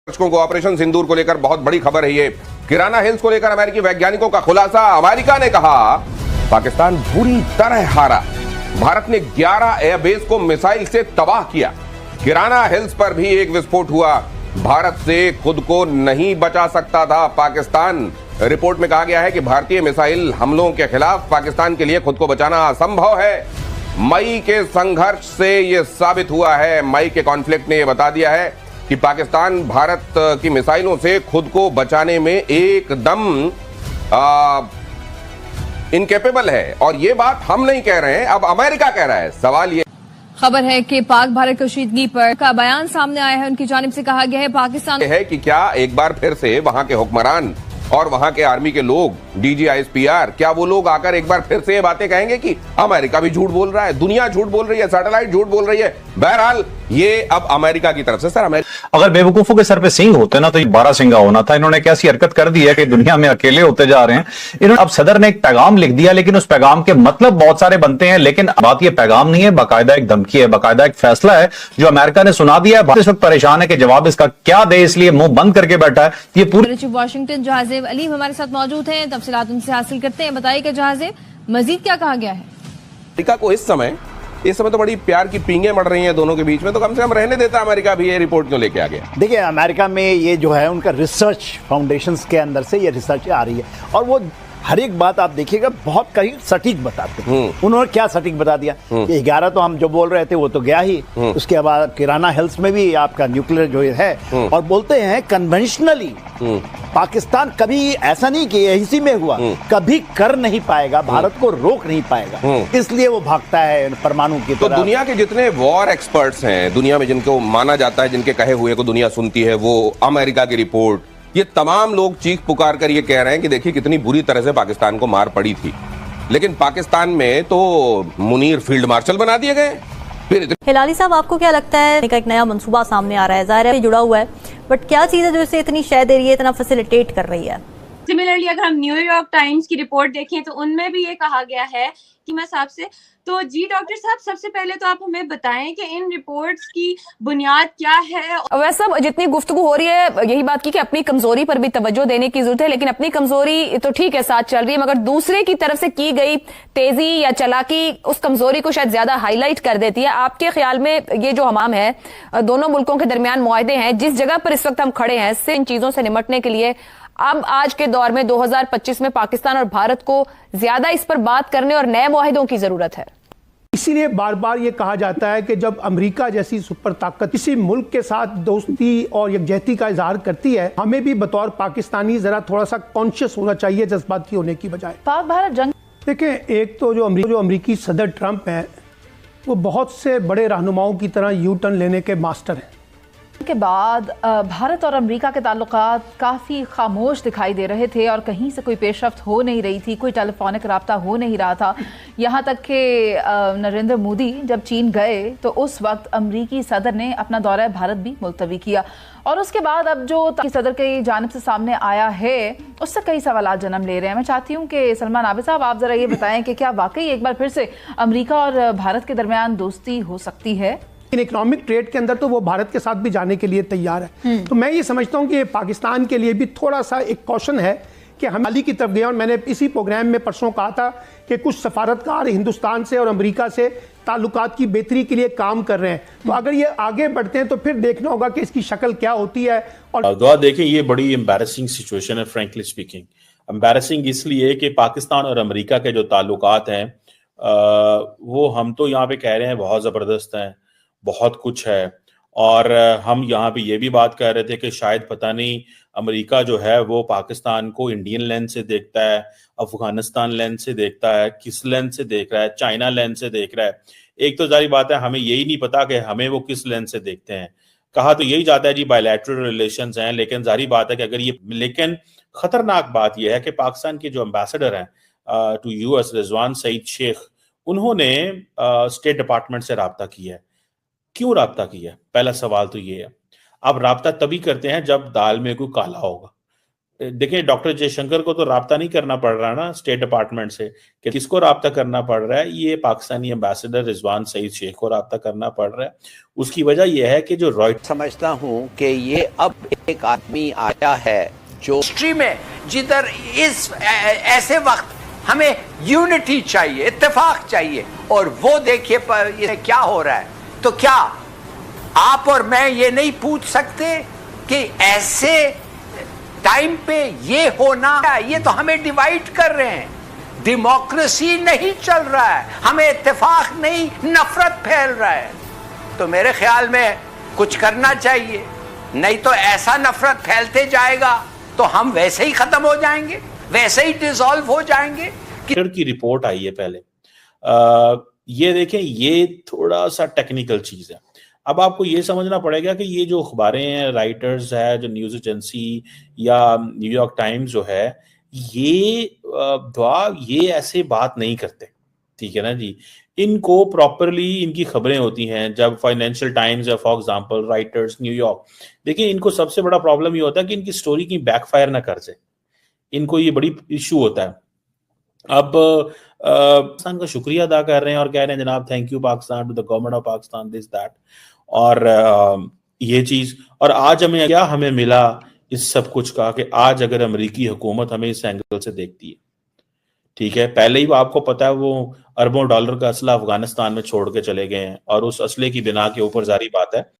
दर्शकों को ऑपरेशन सिंदूर को लेकर बहुत बड़ी खबर है। ये किराना हिल्स को लेकर अमेरिकी वैज्ञानिकों का खुलासा। अमेरिका ने कहा पाकिस्तान बुरी तरह हारा, भारत ने 11 एयरबेस को मिसाइल से तबाह किया। किराना हिल्स पर भी एक विस्फोट हुआ, भारत से खुद को नहीं बचा सकता था पाकिस्तान। रिपोर्ट में कहा गया है कि भारतीय मिसाइल हमलों के खिलाफ पाकिस्तान के लिए खुद को बचाना असंभव है। मई के संघर्ष से यह साबित हुआ है, मई के कॉन्फ्लिक्ट ने यह बता दिया है कि पाकिस्तान भारत की मिसाइलों से खुद को बचाने में एकदम इनकेपेबल है। और ये बात हम नहीं कह रहे हैं, अब अमेरिका कह रहा है। सवाल ये खबर है कि पाक भारत कशीदगी पर का बयान सामने आया है। उनकी जानिब से कहा गया है पाकिस्तान है कि क्या एक बार फिर से वहां के हुक्मरान और वहां के आर्मी के लोग, DGISPR, क्या वो लोग आकर एक बार फिर से ये बातें कहेंगे कि अमेरिका भी झूठ बोल रहा है, दुनिया झूठ बोल रही है, सैटेलाइट झूठ बोल रही है। बहरहाल ये अब अमेरिका की तरफ से सर अगर बेवकूफों के सर पे सिंग होते ना तो ये 12 सिंगा होना था। इन्होंने कैसी हरकत कर दी है कि दुनिया में अकेले होते जा रहे हैं। इन्होंने अब सदर ने एक पैगाम लिख दिया, लेकिन उस पैगाम के मतलब बहुत सारे बनते हैं। लेकिन बात ये पैगाम नहीं है, बाकायदा एक धमकी है, बाकायदा एक फैसला है जो अमेरिका ने सुना दिया है। इस वक्त परेशान है कि जवाब इसका क्या दे, इसलिए मुंह बंद करके बैठा है। ये पूरी वाशिंगटन जहाजेब अलीम हमारे साथ मौजूद हैं, तफसीलात उनसे हासिल करते हैं। बताइए कि जहाजेब मजीद क्या कहा गया है। अमेरिका को इस समय तो बड़ी प्यार की पींगे मर रही हैं दोनों के बीच में, तो कम से कम रहने देता अमेरिका भी। ये रिपोर्ट क्यों लेके आ गया? देखिए, अमेरिका में ये जो है उनका रिसर्च फाउंडेशंस के अंदर से ये रिसर्च आ रही है और वो हर एक बात आप देखिएगा बहुत करीब सटीक बताते हैं। उन्होंने क्या सटीक बता दिया कि 11 तो हम जो बोल रहे थे वो तो गया ही। उसके बाद किराना हिल्स में भी आपका न्यूक्लियर जो है, और बोलते हैं कन्वेंशनली पाकिस्तान कभी ऐसा नहीं कि इसी में हुआ, कभी कर नहीं पाएगा, भारत को रोक नहीं पाएगा, इसलिए वो भागता है परमाणु की तरफ। तो दुनिया के जितने वॉर एक्सपर्ट्स हैं, दुनिया में जिनको माना जाता है, जिनके कहे हुए को दुनिया सुनती है, वो अमेरिका की रिपोर्ट, ये तमाम लोग चीख पुकार कर ये कह रहे हैं कि देखिए कितनी बुरी तरह से पाकिस्तान को मार पड़ी थी। लेकिन पाकिस्तान में तो मुनीर फील्ड मार्शल बना दिए गए। फिर हिलाली साहब, आपको क्या लगता है एक नया मंसूबा सामने आ रहा है, ज़ाहिर है जुड़ा हुआ है, बट क्या चीज़ है जो इसे इतनी शय दे रही है, इतना फैसिलिटेट कर रही है? सिमिलरली अगर हम न्यूयॉर्क टाइम्स की रिपोर्ट देखें तो उनमें भी ये कहा गया है कि मैं साहब से तो जी डॉक्टर साहब, सबसे पहले तो आप हमें बताएं कि इन रिपोर्ट्स की बुनियाद क्या है। वैसा जितनी गुफ्तगू हो रही है यही बात की कि अपनी कमजोरी पर भी तवज्जो देने की जरूरत है, लेकिन अपनी कमजोरी तो ठीक है साथ चल रही है, मगर दूसरे की तरफ से की गई तेजी या चालाकी उस कमजोरी को शायद ज्यादा हाईलाइट कर देती है। आपके ख्याल में ये जो हमाम है, दोनों मुल्कों के दरमियान मुआहदे हैं, जिस जगह पर इस वक्त हम खड़े हैं, इन चीजों से निपटने के लिए अब आज के दौर में 2025 में पाकिस्तान और भारत को ज्यादा इस पर बात करने और नए मुआहिदों की जरूरत है। इसीलिए बार बार ये कहा जाता है कि जब अमेरिका जैसी सुपर ताकत किसी मुल्क के साथ दोस्ती और यकजहती का इजहार करती है, हमें भी बतौर पाकिस्तानी जरा थोड़ा सा कॉन्शियस होना चाहिए जज्बाती होने की बजाय। पाक भारत जंग देखें, एक तो जो अमेरिकी सदर ट्रंप हैं वो बहुत से बड़े रहनुमाओं की तरह यू टर्न लेने के मास्टर हैं। के बाद भारत और अमेरिका के ताल्लुकात काफ़ी खामोश दिखाई दे रहे थे और कहीं से कोई पेशरफ्त हो नहीं रही थी, कोई टेलीफोनिक रब्ता हो नहीं रहा था। यहाँ तक कि नरेंद्र मोदी जब चीन गए तो उस वक्त अमेरिकी सदर ने अपना दौरा भारत भी मुलतवी किया, और उसके बाद अब जो सदर की जानिब से सामने आया है उससे कई सवालात जन्म ले रहे हैं। मैं चाहती हूँ कि सलमान आबिद साहब, आप ज़रा ये बताएं कि क्या वाकई एक बार फिर से अमेरिका और भारत के दरमियान दोस्ती हो सकती है? इन इकोनॉमिक ट्रेड के अंदर तो वो भारत के साथ भी जाने के लिए तैयार है। तो मैं ये समझता हूँ कि पाकिस्तान के लिए भी थोड़ा सा एक कॉशन है कि हम हाली की तरफ गए। और मैंने इसी प्रोग्राम में परसों कहा था कि कुछ सफारतकार हिंदुस्तान से और अमेरिका से ताल्लुकात की बेहतरी के लिए काम कर रहे हैं। तो अगर ये आगे बढ़ते हैं तो फिर देखना होगा कि इसकी शक्ल क्या होती है। और दुआ देखें, ये बड़ी एम्बैरेसिंग सिचुएशन है, फ्रेंकली स्पीकिंग। एम्बैरेसिंग इसलिए कि पाकिस्तान और अमेरिका के जो ताल्लुकात हैं वो हम तो यहाँ पे कह रहे हैं बहुत ज़बरदस्त हैं, बहुत कुछ है, और हम यहाँ पे ये भी बात कर रहे थे कि शायद पता नहीं अमेरिका जो है वो पाकिस्तान को इंडियन लेंस से देखता है, अफगानिस्तान लेंस से देखता है, किस लेंस से देख रहा है, चाइना लेंस से देख रहा है। एक तो जारी बात है हमें यही नहीं पता कि हमें वो किस लेंस से देखते हैं। कहा तो यही जाता है जी बायलैटरल रिलेशंस हैं, लेकिन जारी बात है कि अगर ये, लेकिन खतरनाक बात यह है कि पाकिस्तान के जो एम्बेसडर हैं टू US, रिजवान सईद शेख, उन्होंने स्टेट डिपार्टमेंट से रब्ता किया है। क्यों राब्ता किया? पहला सवाल तो ये है। आप राब्ता तभी करते हैं जब दाल में कोई काला होगा। देखिए डॉक्टर जयशंकर को तो राब्ता नहीं करना पड़ रहा ना स्टेट डिपार्टमेंट से, कि किसको राब्ता करना पड़ रहा है, ये पाकिस्तानी एम्बेसडर रिजवान सईद शेख को राब्ता करना पड़ रहा है। उसकी वजह यह है कि जो रॉयटर्स, समझता हूं कि ये अब एक आदमी आया है जो हिस्ट्री में जिधर इस ऐसे वक्त हमें यूनिटी चाहिए, इत्तेफाक चाहिए, और वो देखिए पर ये क्या हो रहा है। तो क्या आप और मैं ये नहीं पूछ सकते कि ऐसे टाइम पे ये होना, ये तो हमें डिवाइड कर रहे हैं, डेमोक्रेसी नहीं चल रहा है, हमें इत्तेफाक नहीं, नफरत फैल रहा है। तो मेरे ख्याल में कुछ करना चाहिए, नहीं तो ऐसा नफरत फैलते जाएगा तो हम वैसे ही खत्म हो जाएंगे, वैसे ही डिसॉल्व हो जाएंगे। की रिपोर्ट आई है पहले, ये देखें, ये थोड़ा सा टेक्निकल चीज है। अब आपको ये समझना पड़ेगा कि ये जो अखबारें हैं, राइटर्स है, जो न्यूज एजेंसी या न्यूयॉर्क टाइम्स जो है, ये ऐसे बात नहीं करते, ठीक है ना जी। इनको प्रॉपरली इनकी खबरें होती हैं। जब फाइनेंशियल टाइम्स या फॉर एग्जांपल राइटर्स न्यूयॉर्क, देखिए इनको सबसे बड़ा प्रॉब्लम ये होता है कि इनकी स्टोरी की बैकफायर ना कर जाए, इनको ये बड़ी इशू होता है। अब पाकिस्तान का शुक्रिया अदा कर रहे हैं और कह रहे हैं जनाब thank you Pakistan, to the government of Pakistan, this that, और ये चीज। और आज हमें क्या हमें मिला इस सब कुछ का, कि आज अगर अमेरिकी हुकूमत हमें इस एंगल से देखती है, ठीक है, पहले ही वो आपको पता है वो अरबों डॉलर का असला अफगानिस्तान में छोड़ के चले गए हैं, और उस असले की बिना के ऊपर जारी बात है